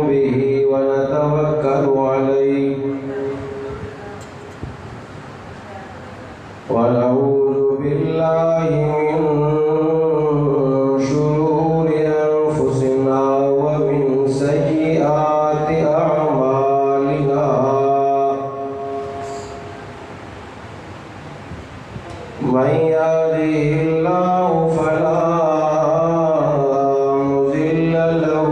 به ونتوكل عليه ونعوذ بالله من شرور أنفسنا ومن سيئات أعمالنا من يهده الله فلا مضل له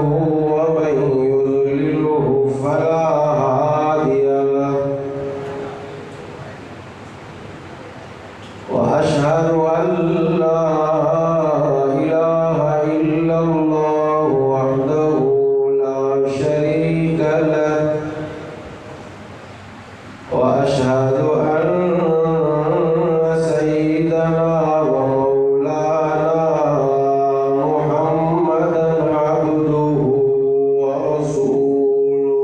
ومن يضلله فلا هادي له وأشهد أن لا إله إلا الله وحده لا شريك له وأشهد أن سيدنا ومولانا محمدا عبده ورسوله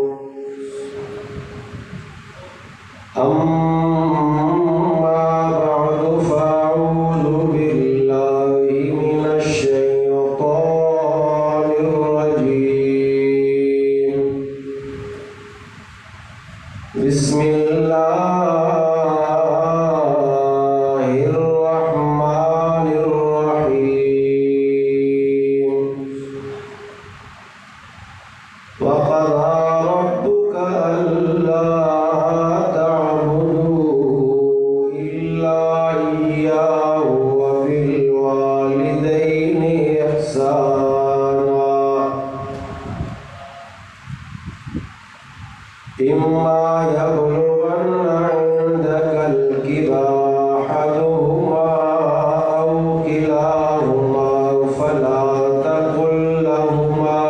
أما بعد فأعوذ بالله من الشيطان الرجيم بسم الله الرحمن الرحيم وقضى ربك ألا تعبدوا إلا إياه وبالوالدين إحسانا إما يبلغن عندك الكبر أحدهما أو كلاهما فلا تقل لهما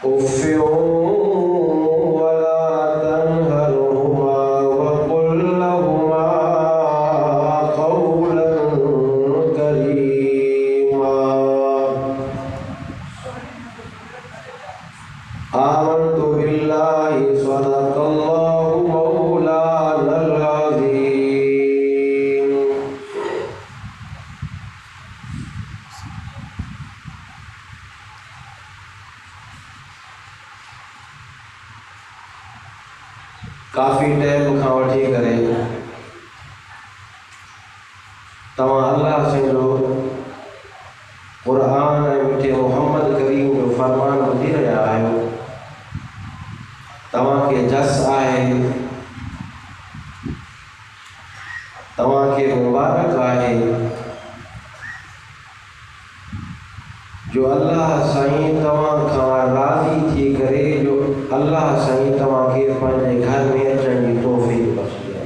أف ولا تنهرهما وقل لهما قولا كريما آمنت بالله صدق الله مولانا العظيم काफ़ी टाइम खां वठी करे तव्हां अल्लाह जो क़ुरान ऐं मिठे मोहम्मद करीम जो फरमान ॿुधी रहिया आहियो। तव्हांखे जस आहे, तव्हांखे मुबारक आहे जो अल्लाह साईं तव्हां खां राज़ी थी करे जो अल्लाह साईं तव्हांखे पंहिंजे घर में अचण जी तौफ़ीक़ बख़्शी आहे।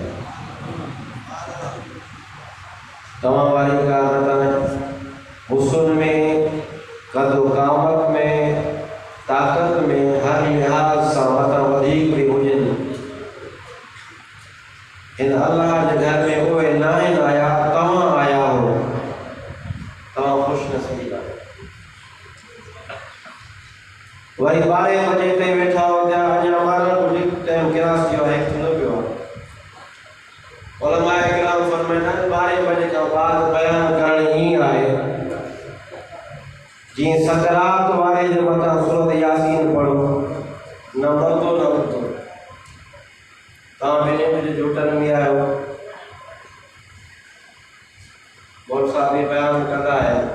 तव्हां वारी ॻाल्हि न हुस्न में, क़द्र क़ामत में, ताक़त में, हर लिहाज़ सां मथां वधीक बि हुजनि। हिन अल्लाह जे घर में उहे न आहिनि आया, तव्हां आया हो। तव्हां ख़ुशनसीब आहियो। वरी 12 बजे ताईं वेठा हुआ, अञा ॿारहं बजे टाइम क्लास थियो आहे, थींदो पियो आहे। उलमाए किराम फरमाईंदा आहिनि 12 बजे खां बाद बयान करण ई आहे जीअं सकरात वारे जे मथां सूरत यासीन पढ़ो, न मरदो न उठो। तव्हां ॿिनि बजे झूठनि में आहियो। मौलवी साहब बि बयान कंदा आहिनि।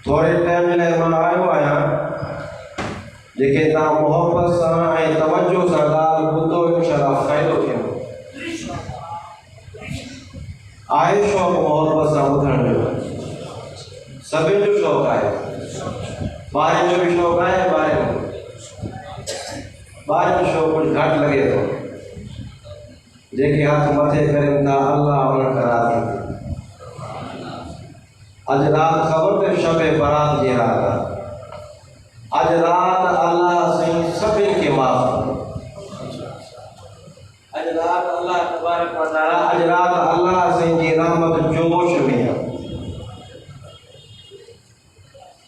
थोड़े टाइम लाइ मां आयो आहियां, जेके तव्हां मोहब्बत सां ऐं तवजो सां ॻाल्हि ॿुधो, इंशाअल्लाह फ़ाइदो थींदो। आहे शौक़ु मोहब्बत सां ॿुधण जो, सभिनि जो शौक़ु आहे। ॿारनि जो बि शौक़ु आहे, ॿारनि जो शौक़ु कुझु घटि लॻे थो। जेके हथ मथे कनि था अल्लाह उन्हनि खां राज़ी थिए। अॼु राति ख़बर ते शब बारात जी रात आहे। अॼु राति अल्लाह साईं सभिनि खे माफ़ कंदो। अॼु राति अल्लाह तबारक व तआला, अॼु राति अल्लाह साईं जी रहमत जोश में आहे।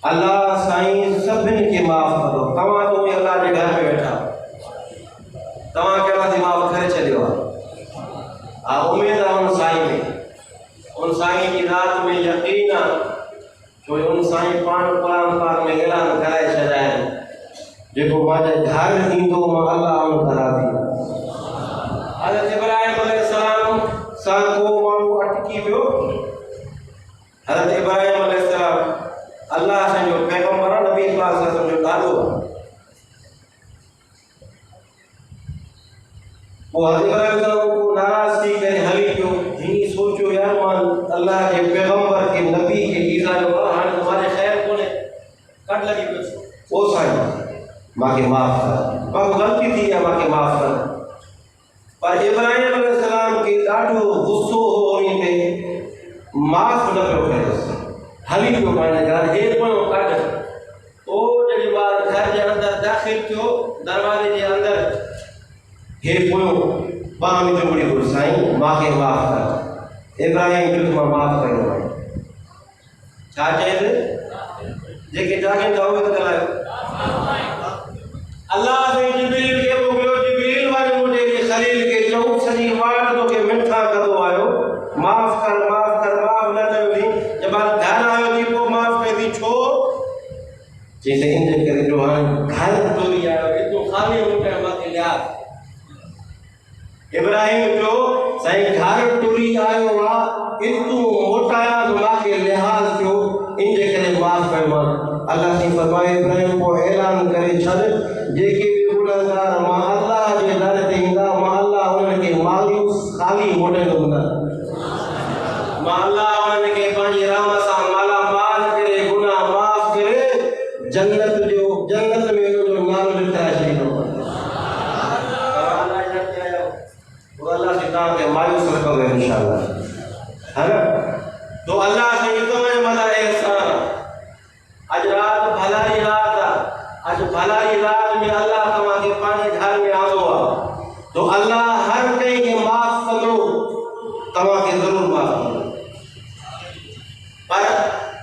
अल्लाह साईं सभिनि खे माफ़ कंदो। तव्हां तो बि अल्लाह जे घर में वेठा, तव्हां खे अल्लाह माफ़ करे छॾियो आहे। हा, उमेद आहे उन साईं में, उन साईं जी रात में यकीन आहे जो उन साईं पाण कुरान पाक में ऐलान कराए छॾिया आहिनि जेको मुंहिंजे घर ईंदो मां अलाह उन करां थी। हज़रत इब्राहिम अलैहिस्सलाम सां को माण्हू अटकी वियो। हज़रत इब्राहिम अलैहिस्सलाम अल्लाह जो पैगंबर आहे, नबी पाक सल्लल्लाहु अलैहि वसल्लम जो ॾाॾो आहे। वो हज़रत इब्राहिम को नाराज़ थी करे हली पियो। हीअं सोचियो यार मां अल्लाह जे पैगंबर के नबी के ईज़ा जो हाणे तुम्हारे ख़ैर कोन्हे, कट लॻी पियो। ओ साईं मूंखे माफ़ कर, मां ग़लती थी आहे, मूंखे माफ़ कर। पर इब्राहिम अलैहिस्सलाम खे ॾाढो गुस्सो हो उन ते, माफ़ न पियो करे, हली पियो पंहिंजे घर। हे पियो कढ ओ जॾहिं ॿार घर जे अंदरि दाख़िल थियो, दरवाज़े जे अंदरि हे पियो पाण जुमड़ी हो साईं मूंखे माफ़ कर। इब्राहिम जो मां माफ़ कयो आहे। छा चइनि जेके जाॻींदा उहे त ॻाल्हायो। अल्लाह साईं जिब्रील खे मोकिलियो। जिब्रील वारे मुंहिंजे ख़लील खे चऊं सॼी वाट तोखे मिठा कंदो आयो, माफ़ कर माफ़ कर, माफ़ न कयो थी। जब घर आयो थी पोइ माफ़ कई थी छो? चई इन जे करे जो हाणे घर टोरी आयो एतिरो ख़ाली हो करे मूंखे लिहाज़। इब्राहिम जो साईं घर टुरी आयो आहे, एतिरो मोटाया तो मूंखे लिहाज़ थियो, इन जे करे माफ़ कयो मां। अल्लाह जी फरमाए इब्राहिम को ऐलान करे छॾ जेके बि गुनहगार मां अल्लाह जे दर ते ईंदा, मां अल्लाह उन्हनि खे मायूस ख़ाली मोटंदो न। मां अल्लाह उन्हनि खे पंहिंजी रहमत सां मालामाल करे, गुनाह माफ़ करे, जन्नत में उनजो नालो लिखाए छॾींदो। अल्लाह से तव्हांखे मायूस न कंदो इंशाअल्लाह, है ना। तो अल्लाह से तव्हांजे मथां एहसान। अॼु राति भलाई रात आहे, अॼु भलाई रात में अल्लाह तव्हांखे पंहिंजे घर में आंदो आहे, तो अल्लाह हर कंहिंखे माफ़ कंदो, तव्हांखे ज़रूरु माफ़ कंदो। पर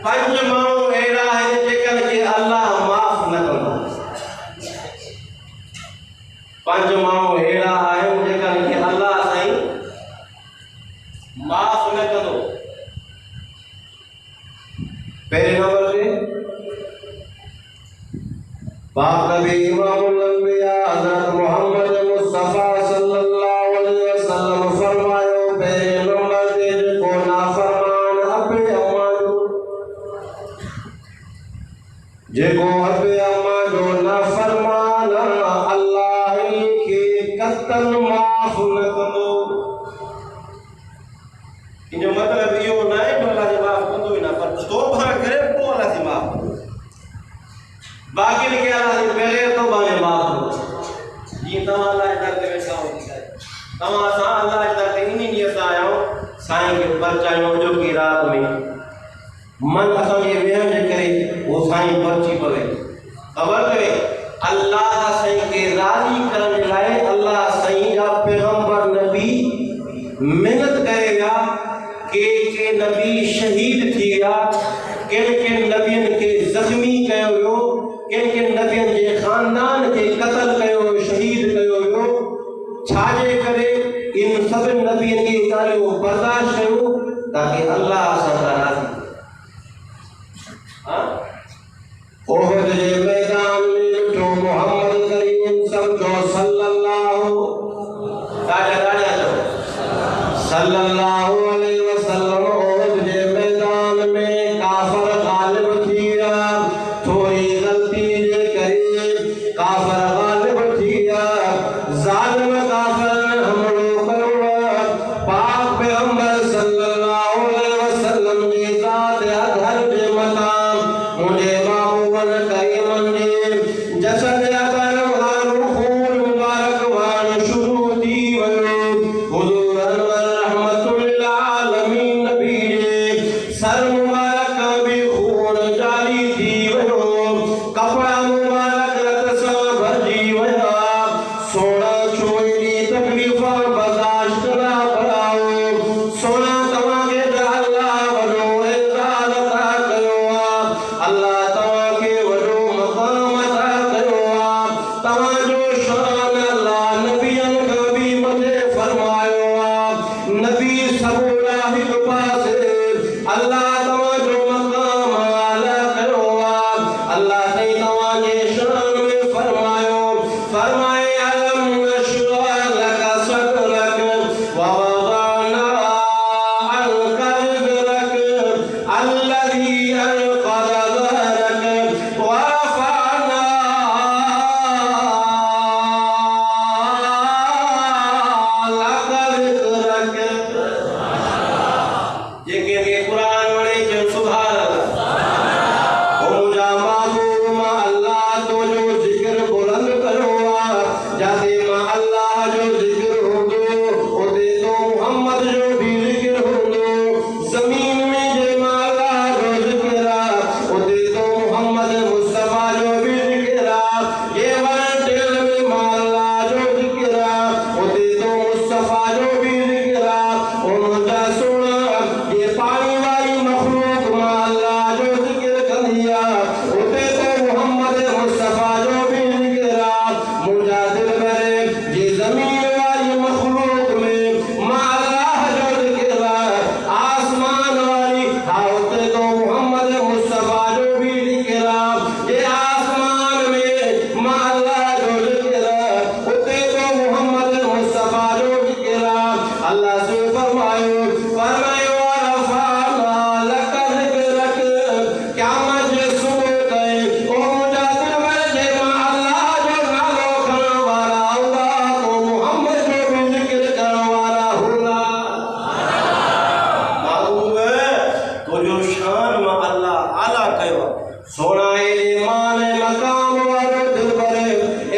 5 माण्हू अहिड़ा आहिनि जेकनि खे अल्लाह माफ़ न कंदो। 5 माण्हू अहिड़ा आहिनि जेकनि खे अल्लाह साईं माफ़ न कंदो। पहिरें नंबर ते पाक नबी इमामुल अंबिया हज़रत मोहम्मद मुस्तफ़ा सल्लल्लाहु अलैहि वसल्लम फरमायो, पहिरें नंबर ते जेको नाफ़रमान अबे अम्मा जो, जेको अबे अम्मा जो नाफ़रमान अल्लाह खे कतल माफ़ न कंदो। इनजो मतिलबु इहो न आहे कि अल्लाह जी माफ़ कंदो ई न, पर तौबा करे पोइ अल्लाह जी माफ़ कंदो। बाक़ी के अल्लाह जी बग़ैर तौबा में माफ़ कंदो। जीअं तव्हां अल्लाह जे दर ते वेठा हो, तव्हां सां अल्लाह जे दर ते इन नियत सां आया आहियो साईं खे परचायूं जो की रात में मन असांजे वेहण जे करे वो साईं परची पवे। ख़बर पवे अल्लाह साईं खे राज़ी करण जे लाइ अल्लाह साईं जा पैगंबर नबी मेहनत करे विया। के नबी शहीद थी विया, के नबियन के ज़ख्मी कयो वियो, के नबियन जे खानदान के कत्ल कयो, शहीद कयो वियो। छाजे करे इन सभिनी नबियन के ॻाल्हियूं बर्दाश्त कयो ताकि अल्लाह सां राज़ी। ओहद जे मैदान में जो मोहम्मद करीम समझो सल्लल्लाहु अलैहि वसल्लम, ओहद जे मैदान में काफर गालिब थी विया। थोड़ी गलती जे करे काफर गालिब थी विया, ज़ालिम काफर हमलो कयो। पाक पैगंबर सल्लल्लाहु अलैहि वसल्लम जी ज़ात अदहर जे मथां मुंहिंजे महबूबन करीमन जे जसद अदहर वारो खून मुबारक वारो शुरू थी वियो। हुज़ूर अनवर रहमतुल आलमीन नबी जे सर मुबारक भी खून जारी थी वियो। कपड़ा मुबारक रत सां भरिजी विया। सोना छोड़ी तकलीफ़ बर्दाश्त न कराओ। सोना तव्हांखे त अल्लाह वॾो एज़ाज़ अता कयो आहे। अल्लाह तव्हांखे वॾो सोना एडी मान मकाम वारो दिलबर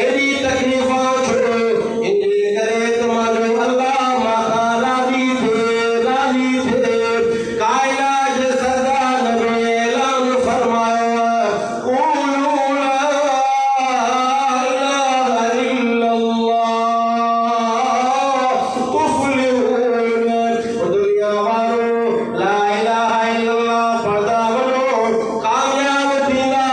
एडी तकलीफा छोड़ इंजे करे तुम्हारो अल्लाह मां राजी थे कायनात सरदार नबी ऐलान फरमाया क़ूलू ला इलाहा इल्लल्लाह तुफ़्लिहून दुनिया वारो ला इलाहा इल्लल्लाह पढ़दा वञो कामयाब थींदा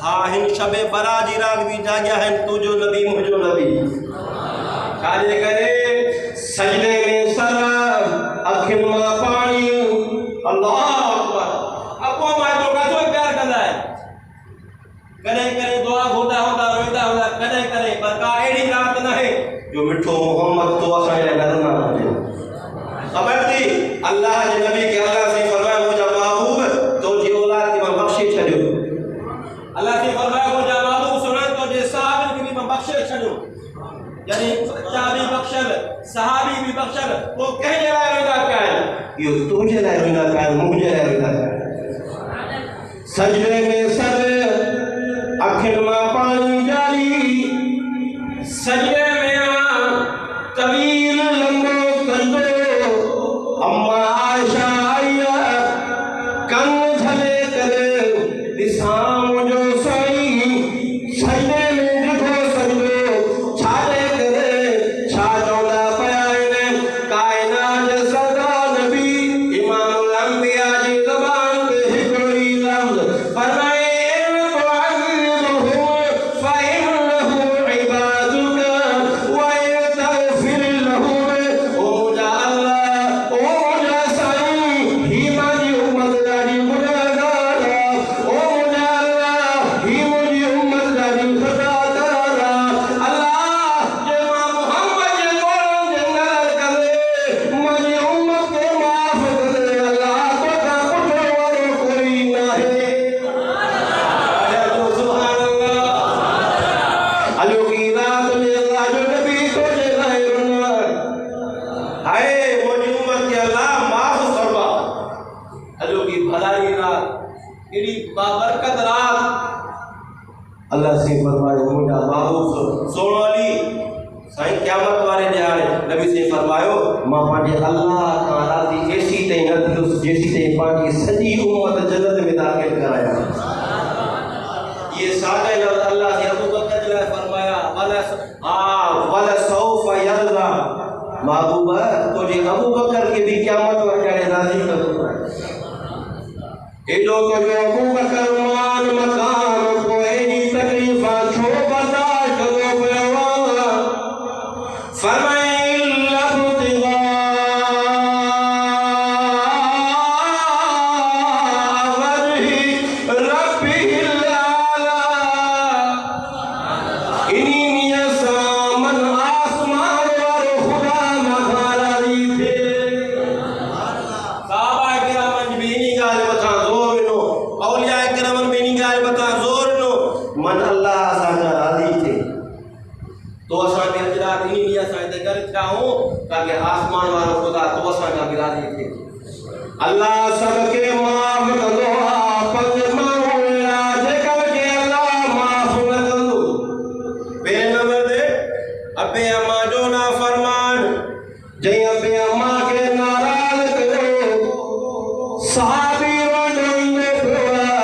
हाँ हिन शबे बरात जी रात भी जागिया है तुझो नबी मुझो नबी छाजे करे सजदे में सर अखिन मां पानी अल्लाह अकबर अपो मां तो काथो प्यार कंदा है करे करे दुआ होता होता रोईंदा होता करे करे पर का एड़ी रात न है जो मिठो मोहम्मद तो असा जे घर ना हुजे खबर थी अल्लाह जे नबी के अल्लाह से फरमाया मुझा महबूब तो जी औलाद के बख्शे छड़ियो अल्लाह से फरमाया मुझा महबूब सुनन तो जे साहब के भी बख्शे छड़ियो यानी चाबी बख्शल सहाबी भी बख्शल तो कह जे लाए रोदा काए यो तुझे लाए रोदा काए मुझे लाए रोदा काए सजदे में सर अखिन मां पानी जारी सजदे में तवील लंबो कंदो अम्मा आयशा आया कन झले करे दिसाम जो सही सजदे में ॾिठो सजदो छाले करे छा चवंदा पिया आहिनि काइनात सदा नबी इमामुल अंबिया जी ज़बान ते हिकिड़ो ई लफ़्ज़ फरमाए अल्लाह से फरमायो मुझा महबूब सोनो अली साईं क़यामत वाले ॾियारे नबी से फरमायो मां पंहिंजे अल्लाह खां राज़ी एसी ताईं न थियुसि जेसी ताईं पंहिंजी सॼी उम्मत जन्नत में दाख़िल कराया ये सादा लफ़्ज़ अल्लाह से अबू बकर जे लाइ फरमाया वल सौफ यरज़ा महबूब तुझे अबू बकर के भी क़यामत वाले ॾियारे राज़ी कंदो एॾो तुझो अबू बकर मान मकाम कोई तकलीफ़ा छो बर्दाश्त कंदो पियो फरमाए लब्तिगा वजही रब्बिल आला इनी मियां सामन आसमान वारो खुदा मगाराजी थे साहबा किरामन भी इनी गाल मथा जोर नो औलिया किरामन भी इनी गाल मथा जोर नो मन अल्लाह असांजा राज़ी थे तो असां के अजरात इनी लिया साइदे कर चाहूं ताकि आसमान वाला खुदा तो असांजा भी राज़ी थे अल्लाह सबके माफ कंदो पंज माण्हू जेका के अल्लाह माफ न कंदो पहिरें नंबर ते अबे अम्मा जो ना फरमान जई अबे अम्मा के नाराज़ कयो सहाबी रोंदे पिया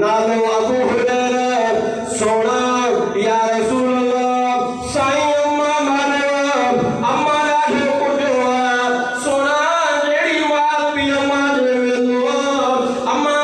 नालो अबू हुरैरा सोना या रसूल अल्लाह साईं अम्मा माने अम्मा ॾाढो कुटियो सोना जेड़ी माल भी अम्मा जे वेंदो अम्मा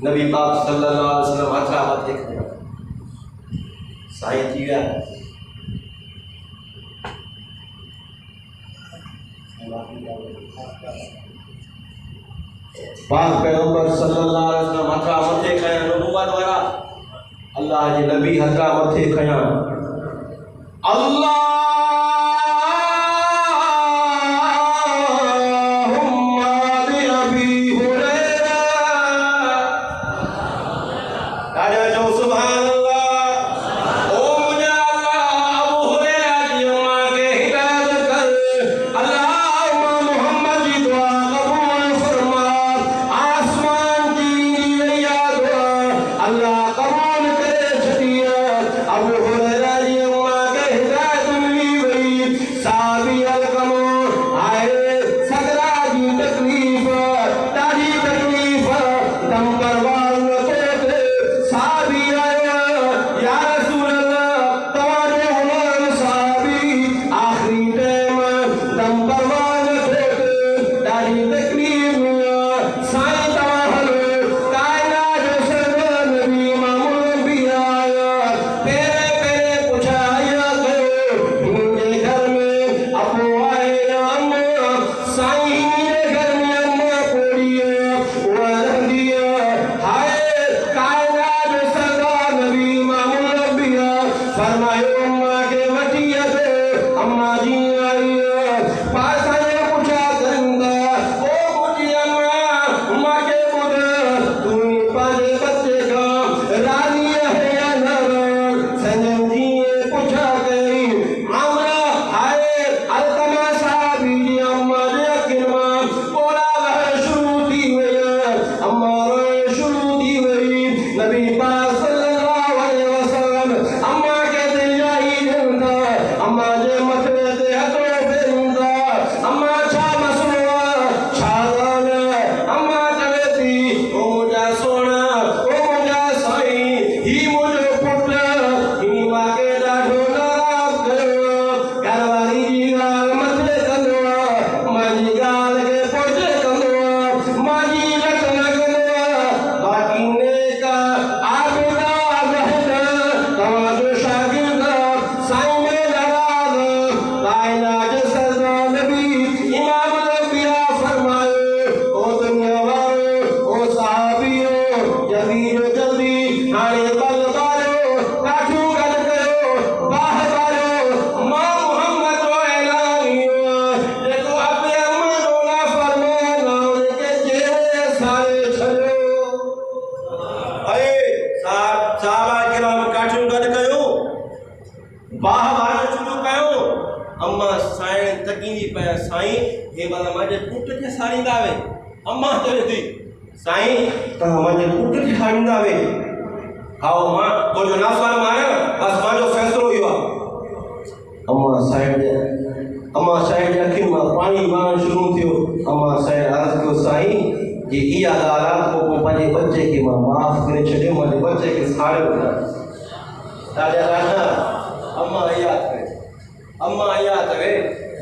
नबी पाक सल्लल्लाहु अलैहि वसल्लम हथा मथे खया साईं थी विया पाक पैगंबर सल्लल्लाहु अलैहि वसल्लम हथा मथे खया नबूवत वारा अल्लाह जे नबी हथा मथे खया अल्लाह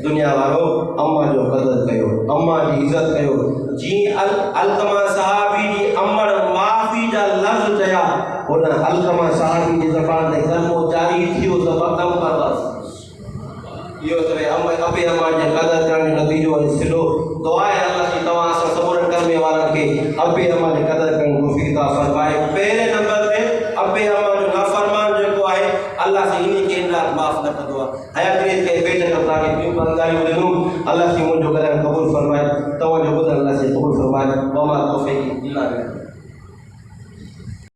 दुनिया वारो अम्मा जो कदर कयो अम्मा जी इज्जत कयो जी अलकमा साहबी जी अमर माफी जा लफ्ज चया उन अलकमा साहबी जी ज़बान ते कलमो जारी थियो ज़बतम परवास यो तरे अम्मा अबे अम्मा जे कदर करण जो नतीजो सिलो दुआ है अल्लाह की तवा सा सबर करने वाला के अबे अम्मा जे कदर करण को फिदा फरमाए पहले नंबर पे अबे अम्मा जो नाफरमान जो है अल्लाह से इन्हीं के रात माफ न कर दो हया करे के बेटे का के बिन बंगाली उदनु अल्लाह से मुझे कदर कबूल फरमाए तवा जो अल्लाह से कबूल फरमाए वमा तौफीक इल्ला बिल्लाह